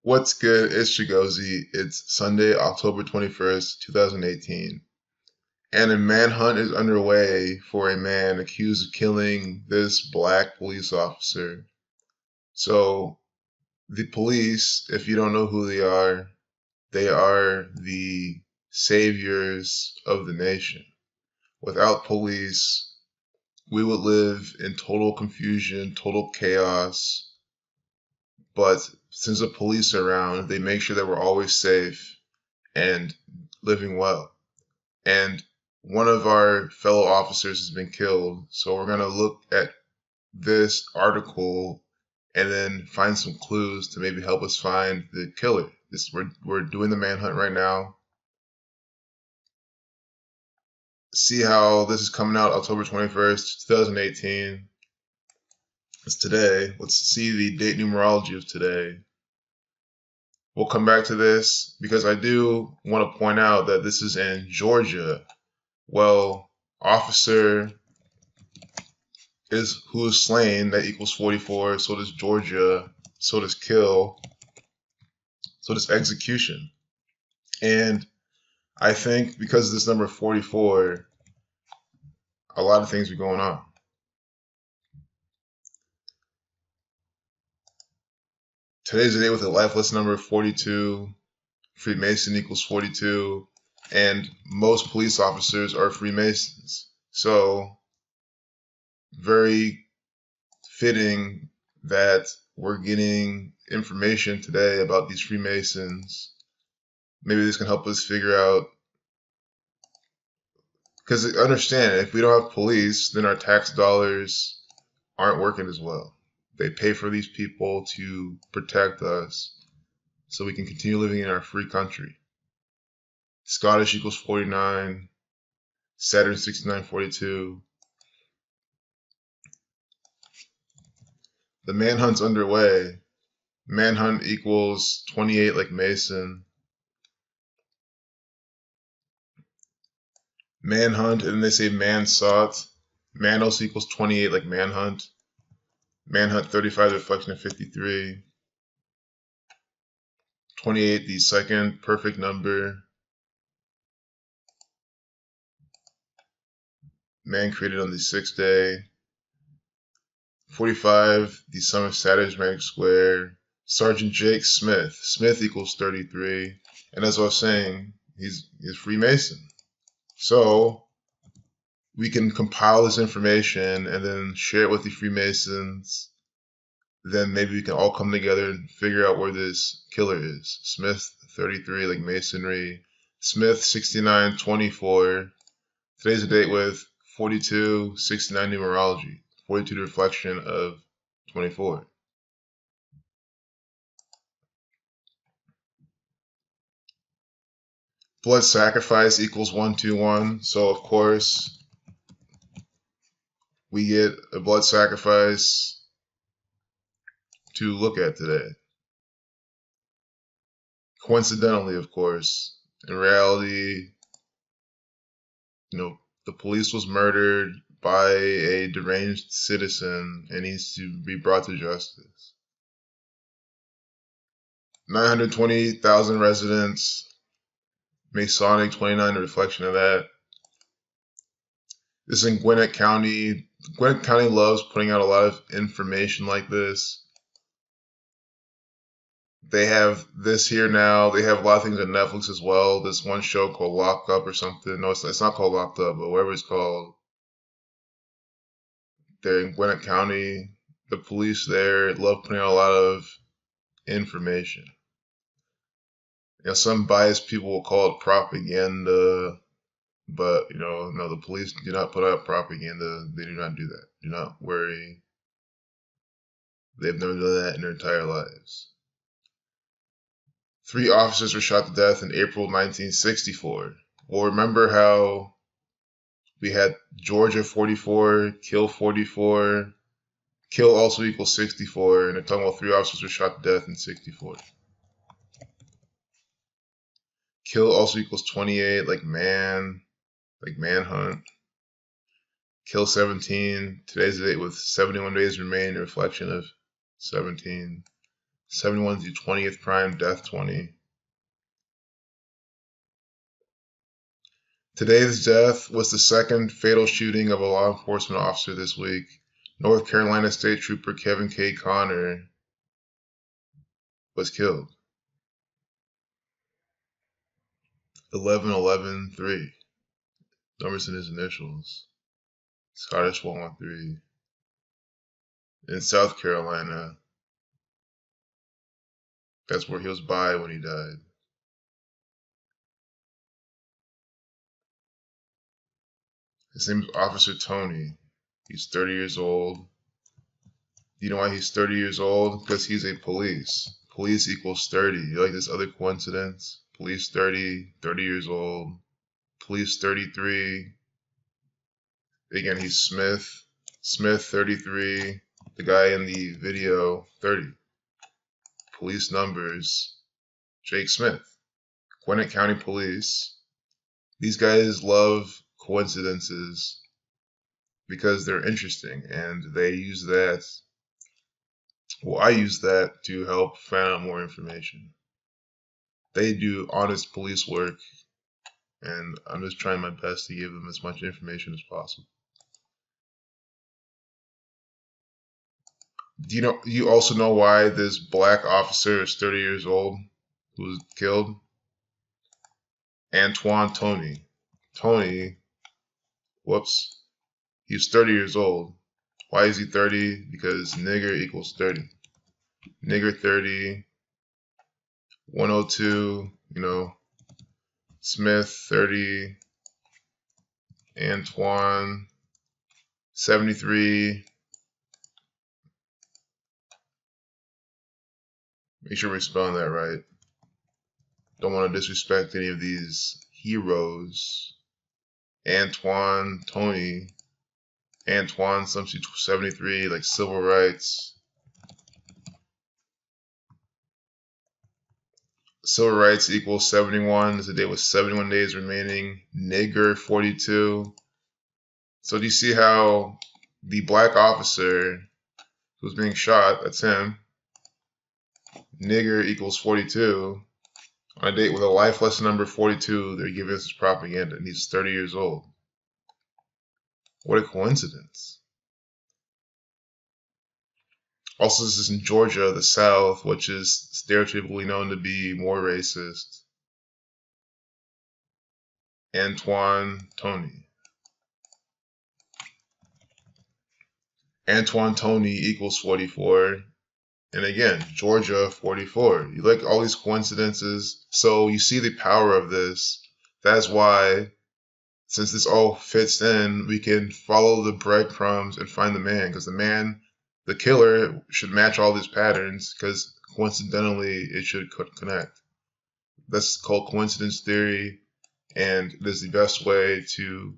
What's good? It's Chigozy. It's Sunday, October 21st, 2018. And a manhunt is underway for a man accused of killing this black police officer. So, the police, if you don't know who they are the saviors of the nation. Without police, we would live in total confusion, total chaos. But since the police are around, they make sure that we're always safe and living well. And one of our fellow officers has been killed. So we're going to look at this article and then find some clues to maybe help us find the killer. We're doing the manhunt right now. See how this is coming out October 21st, 2018. It's today. Let's see the date numerology of today. We'll come back to this because I do want to point out that this is in Georgia. Well, officer is who is slain, that equals 44. So does Georgia. So does kill. So does execution. And I think because of this number 44, a lot of things are going on. Today's the day with a lifeless number 42. Freemason equals 42. And most police officers are Freemasons. So, very fitting that we're getting information today about these Freemasons. Maybe this can help us figure out, because understand, if we don't have police, then our tax dollars aren't working as well. They pay for these people to protect us so we can continue living in our free country. Scottish equals 49, Saturn 6942. The manhunt's underway. Manhunt equals 28 like Mason. Manhunt, and then they say man sought. Manos equals 28 like manhunt. Manhunt 35, the reflection of 53. 28, the second perfect number. Man created on the sixth day. 45, the sum of Saturn's magnetic square. Sergeant Jake Smith. Smith equals 33. And as I was saying, he's Freemason. So we can compile this information and then share it with the Freemasons. Then maybe we can all come together and figure out where this killer is. Smith 33, like Masonry. Smith 6924. Today's the date with 42, 69 numerology. 42 the reflection of 24. Blood sacrifice equals 121. So of course we get a blood sacrifice to look at today. Coincidentally, of course, in reality, the police was murdered by a deranged citizen and needs to be brought to justice. 920,000 residents. Masonic 29, a reflection of that. This is in Gwinnett County. Gwinnett County loves putting out a lot of information like this. They have this here now. They have a lot of things on Netflix as well. This one show called Locked Up or something. No, it's not called Locked Up, but whatever it's called. They're in Gwinnett County. The police there love putting out a lot of information. Some biased people will call it propaganda, but no, the police do not put out propaganda. They do not do that. Do not worry. They've never done that in their entire lives. 3 officers were shot to death in April 1964. Well, remember how we had Georgia 44, kill 44, kill also equals 64, and they're talking about 3 officers were shot to death in 64. Kill also equals 28, like manhunt. Kill 17. Today's the date with 71 days remaining, a reflection of 17. 71 to 20th prime, death 20. Today's death was the second fatal shooting of a law enforcement officer this week. North Carolina State Trooper Kevin K. Connor was killed. 11-11-3. Numbers in his initials. Scottish 113. In South Carolina. That's where he was by when he died. His name is Officer Tony. He's 30 years old. You know why he's 30 years old? Because he's a police. Police equals 30. You like this other coincidence? Police 30, 30 years old. Police 33. Again, he's Smith. Smith 33. The guy in the video 30. Police numbers. Jake Smith. Gwinnett County Police. These guys love coincidences because they're interesting, and they use that. Well, I use that to help find out more information. They do honest police work, and I'm just trying my best to give them as much information as possible. Do you also know why this black officer is 30 years old who was killed? Antoine Tony. Tony, whoops, he's 30 years old. Why is he 30? Because nigger equals 30. Nigger 30, 102, Smith 30, Antoine 73. Make sure we're spelling that right. Don't want to disrespect any of these heroes. Antoine, Tony, Antoine, 73, like civil rights. Civil rights equals 71. Today was 71 days remaining. Nigger 42. So do you see how the black officer who's being shot, that's him, nigger equals 42. On a date with a life lesson number 42, they're giving us this propaganda, and he's 30 years old. What a coincidence. Also, this is in Georgia, the South, which is stereotypically known to be more racist. Antoine Tony. Antoine Tony equals 44. And again, Georgia 44. You like all these coincidences. So you see the power of this. That's why, since this all fits in, we can follow the breadcrumbs and find the man. Because the killer should match all these patterns, because coincidentally it should connect. That's called coincidence theory, and it is the best way to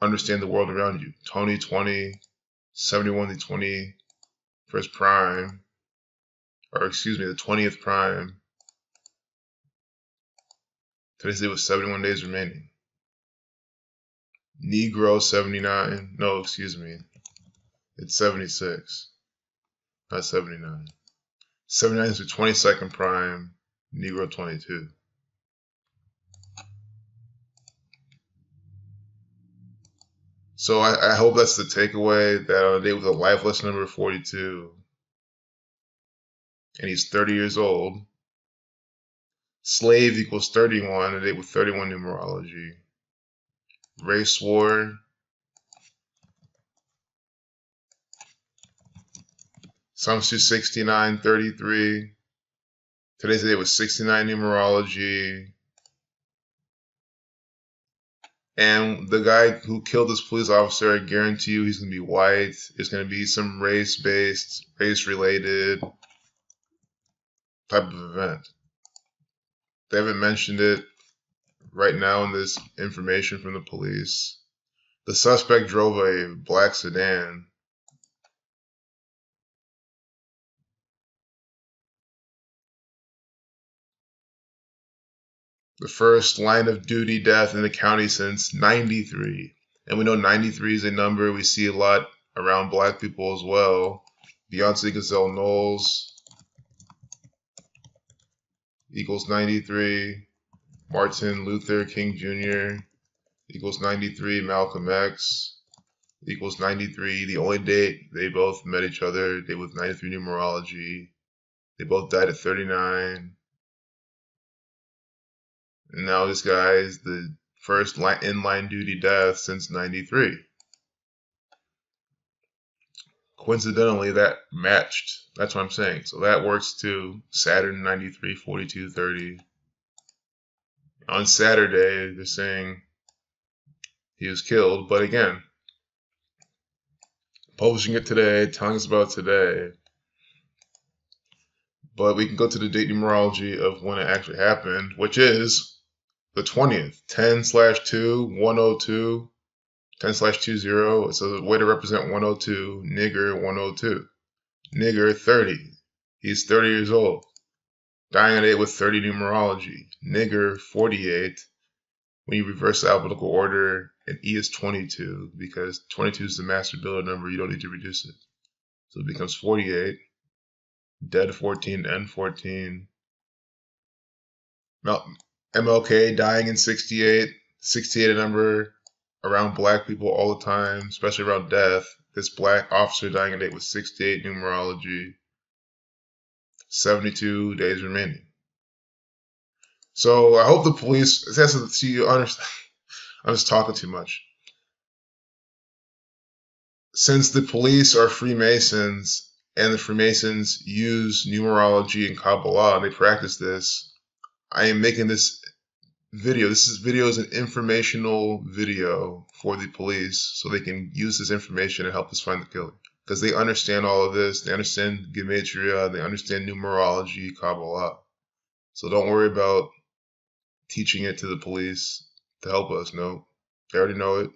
understand the world around you. Tony 20, 71 to 21st prime, or excuse me, the 20th prime. Today's day was 71 days remaining. Negro 79, no, excuse me. It's 76, not 79. 79 is the 22nd prime, Negro 22. So I hope that's the takeaway, that on a day with a life lesson number 42, and he's 30 years old, slave equals 31, a date with 31 numerology. Race war, Psalms 269, 33. Today's day was 69 numerology. And the guy who killed this police officer, I guarantee you he's going to be white. It's going to be some race-based, race-related type of event. They haven't mentioned it right now in this information from the police. The suspect drove a black sedan. The first line of duty death in the county since 93. And we know 93 is a number we see a lot around black people as well. Beyonce Gazelle Knowles, equals 93. Martin Luther King Jr. equals 93. Malcolm X equals 93. The only date they both met each other, they with 93 numerology. They both died at 39. And now this guy is the first in-line duty death since 93. Coincidentally, that matched. That's what I'm saying. So that works too. Saturn 93, 42, 30. On Saturday, they're saying he was killed. But again, publishing it today, telling us about today. But we can go to the date numerology of when it actually happened, which is the 20th. 10/2, 102. 10/20. It's a way to represent 102. Nigger 102. Nigger 30. He's 30 years old. Dying at 8 with 30 numerology. Nigger 48. When you reverse the alphabetical order, and E is 22 because 22 is the master builder number. You don't need to reduce it. So it becomes 48. Dead 14, N 14. MLK dying in 68. 68 a number around black people all the time, especially around death. This black officer dying at 8 with 68 numerology. 72 days remaining. So I hope the police, see, you understand. I'm just talking too much. Since the police are Freemasons and the Freemasons use numerology and Kabbalah and they practice this, I am making this video. This video is an informational video for the police so they can use this information and help us find the killer. Because they understand all of this. They understand Gematria. They understand numerology, Kabbalah. So don't worry about teaching it to the police to help us. No, they already know it.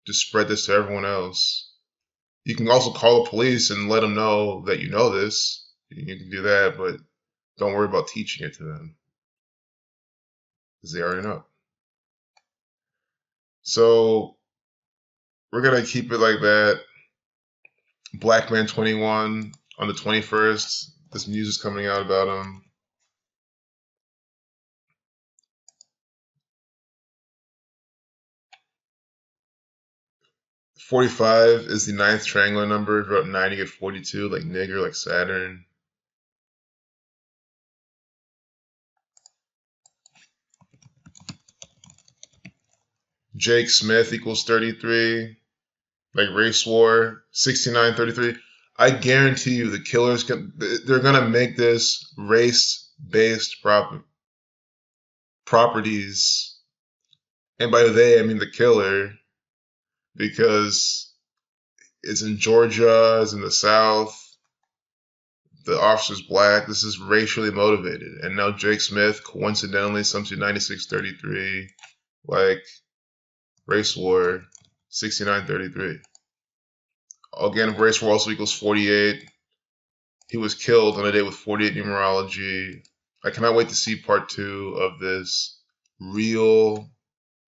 Just spread this to everyone else. You can also call the police and let them know that you know this. You can do that, but don't worry about teaching it to them because they already know. So we're going to keep it like that. Black Man 21 on the 21st. This news is coming out about him. .45 is the 9th triangular number. If you're up 9, you get 42, like nigger, like Saturn. Jake Smith equals 33. Like race war, 69-33. I guarantee you the killers, they're going to make this race-based properties. And by they, I mean the killer. Because it's in Georgia, it's in the South. The officer's black. This is racially motivated. And now Jake Smith, coincidentally, something 96-33, like race war, 69-33. Again, race war also equals 48. He was killed on a day with 48 numerology. I cannot wait to see part 2 of this real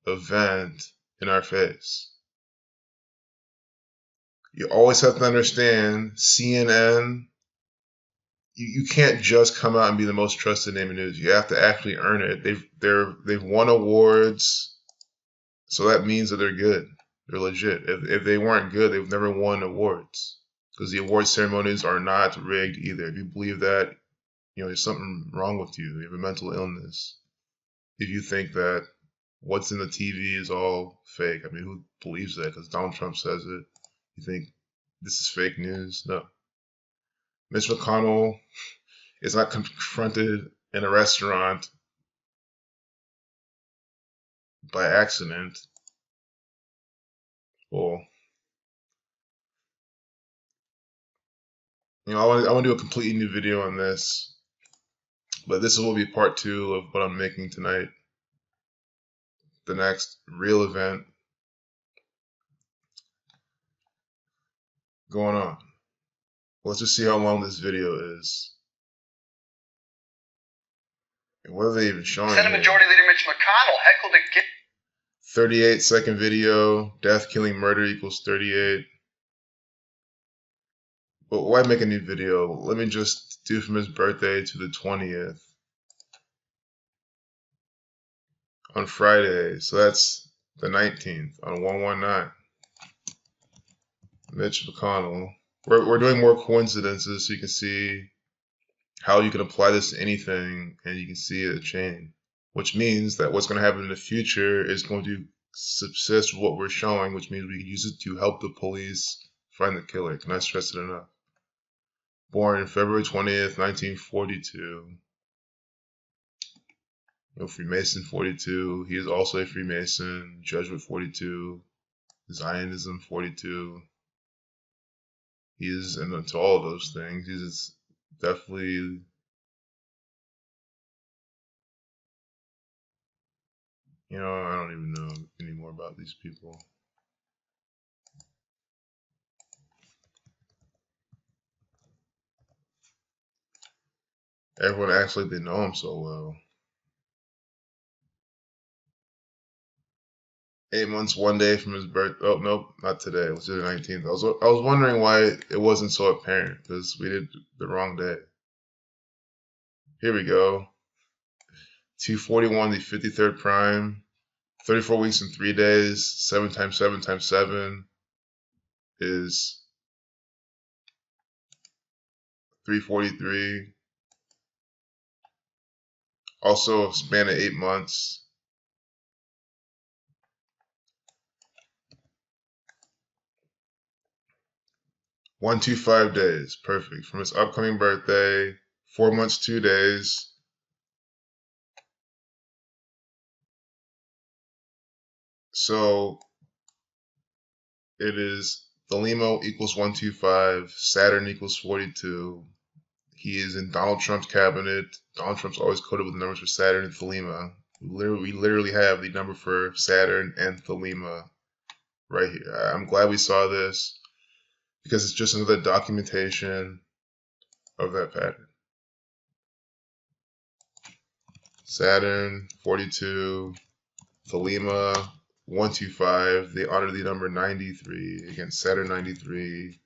event in our face. You always have to understand, CNN, you can't just come out and be the most trusted name in news. You have to actually earn it. They've won awards, so that means that they're good. They're legit. If they weren't good, they've never won awards. Because the award ceremonies are not rigged either. If you believe that, there's something wrong with you. You have a mental illness. If you think that what's in the TV is all fake. I mean, who believes that? Because Donald Trump says it. You think this is fake news? No. Mitch McConnell is not confronted in a restaurant by accident. Well, I want to do a completely new video on this, but this will be part 2 of what I'm making tonight. The next real event going on. Let's just see how long this video is. And what are they even showing? Senate Majority Leader Mitch McConnell heckled a 38-second video. Death, killing, murder equals 38. But why make a new video? Let me just do from his birthday to the 20th. on Friday. So that's the 19th on 119. Mitch McConnell. We're doing more coincidences so you can see how you can apply this to anything and you can see a chain, which means that what's going to happen in the future is going to subsist with what we're showing, which means we can use it to help the police find the killer. Can I stress it enough? Born February 20th, 1942. Freemason 42. He is also a Freemason. Jesuit 42. Zionism 42. He is into all of those things. He's definitely, I don't even know anymore about these people. Everyone acts like they know him so well. 8 months, 1 day from his birth. Oh, nope, not today. It was the 19th. I was wondering why it wasn't so apparent because we did the wrong day. Here we go. 241, the 53rd prime. 34 weeks and 3 days. 7 times 7 times 7 is 343. Also a span of 8 months. 125 days. Perfect. From his upcoming birthday. 4 months, 2 days. So it is Thelema equals 125. Saturn equals 42. He is in Donald Trump's cabinet. Donald Trump's always coded with the numbers for Saturn and Thelema. We literally have the number for Saturn and Thelema right here. I'm glad we saw this because it's just another documentation of that pattern. Saturn 42, Thelema 125. They honor the number 93 against Saturn 93.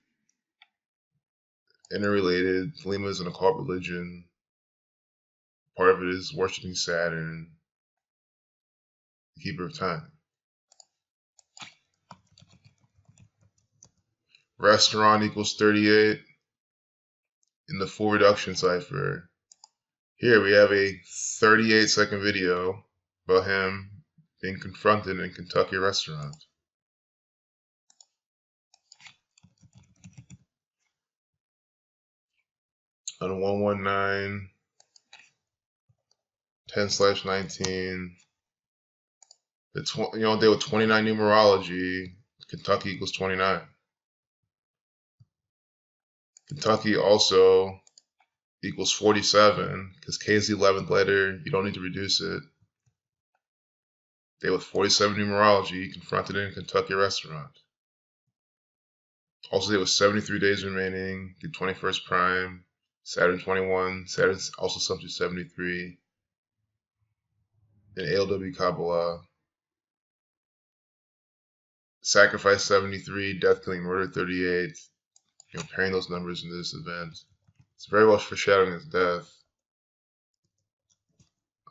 Interrelated. Thelema is an occult religion. Part of it is worshiping Saturn, the keeper of time. Restaurant equals 38 in the full reduction cipher. Here we have a 38-second video about him being confronted in a Kentucky restaurant. On 119, 10/19, day with 29 numerology, Kentucky equals 29. Kentucky also equals 47, because K is the 11th letter, you don't need to reduce it. Day with 47 numerology, confronted in a Kentucky restaurant. Also day with 73 days remaining, the 21st prime, Saturn 21, Saturn's also subject 73. In ALW Kabbalah, sacrifice 73, death, killing, murder 38. Pairing those numbers in this event. It's very well foreshadowing his death.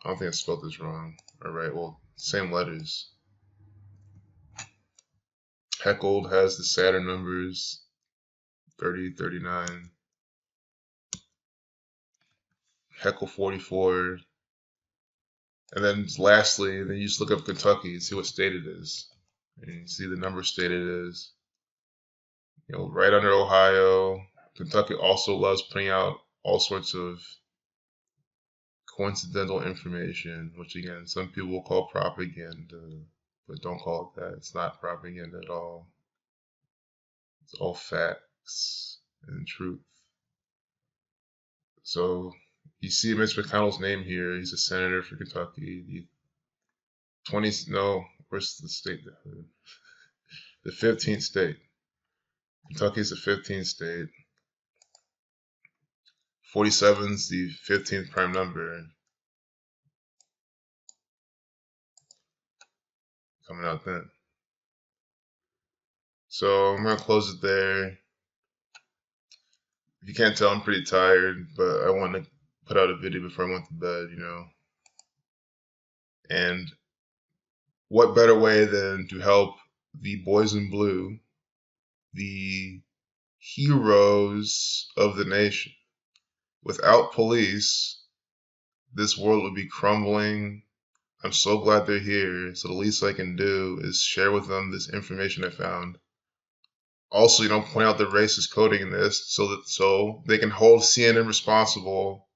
I don't think I spelled this wrong. Alright, well, same letters. Heckled has the Saturn numbers 30, 39. Heckle 44. And then lastly, then you just look up Kentucky and see what state it is. And you see the number state it is. Right under Ohio. Kentucky also loves putting out all sorts of coincidental information, which again, some people will call propaganda, but don't call it that. It's not propaganda at all. It's all facts and truth. So you see Mitch McConnell's name here. He's a senator for Kentucky. Where's the state? The 15th state. Kentucky is the 15th state. 47 is the 15th prime number. Coming out then. So I'm going to close it there. If you can't tell, I'm pretty tired, but I want to put out a video before I went to bed, And what better way than to help the boys in blue, the heroes of the nation? Without police, this world would be crumbling. I'm so glad they're here. So the least I can do is share with them this information I found. Also, point out the racist coding in this so they can hold CNN responsible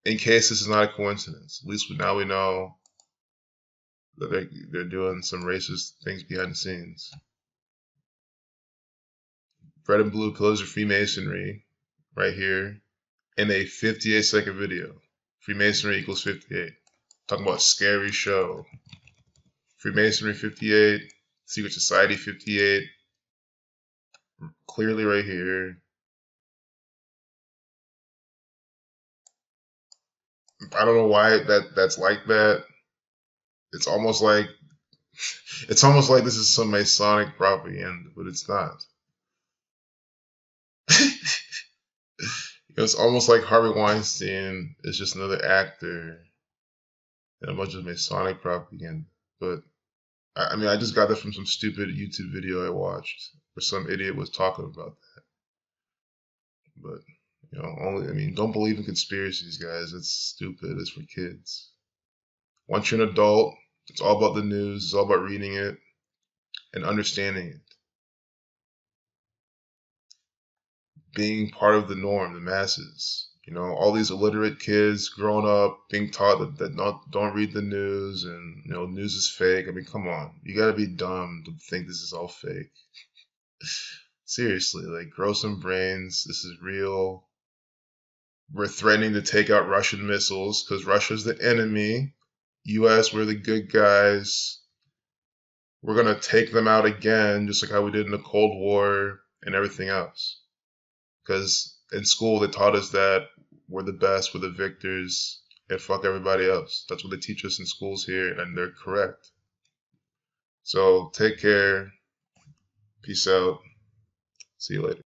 in case this is not a coincidence. At least now we know that they're doing some racist things behind the scenes. Red and blue pillars of Freemasonry, right here, in a 58-second video. Freemasonry equals 58. Talking about scary show. Freemasonry 58, Secret Society 58. Clearly right here. I don't know why that's like that. It's almost like this is some Masonic propaganda, but it's not. It's almost like Harvey Weinstein is just another actor in a bunch of Masonic propaganda. But I just got that from some stupid YouTube video I watched where some idiot was talking about that. But don't believe in conspiracies, guys. It's stupid. It's for kids. Once you're an adult, it's all about the news. It's all about reading it and understanding it. Being part of the norm, the masses. All these illiterate kids growing up being taught that don't read the news and news is fake. Come on, you gotta be dumb to think this is all fake. Seriously, like, grow some brains. This is real. We're threatening to take out Russian missiles because Russia's the enemy. U.S., we're the good guys. We're gonna take them out again, just like how we did in the Cold War and everything else. Because in school they taught us that we're the best, we're the victors, and fuck everybody else. That's what they teach us in schools here, and they're correct. So take care. Peace out. See you later.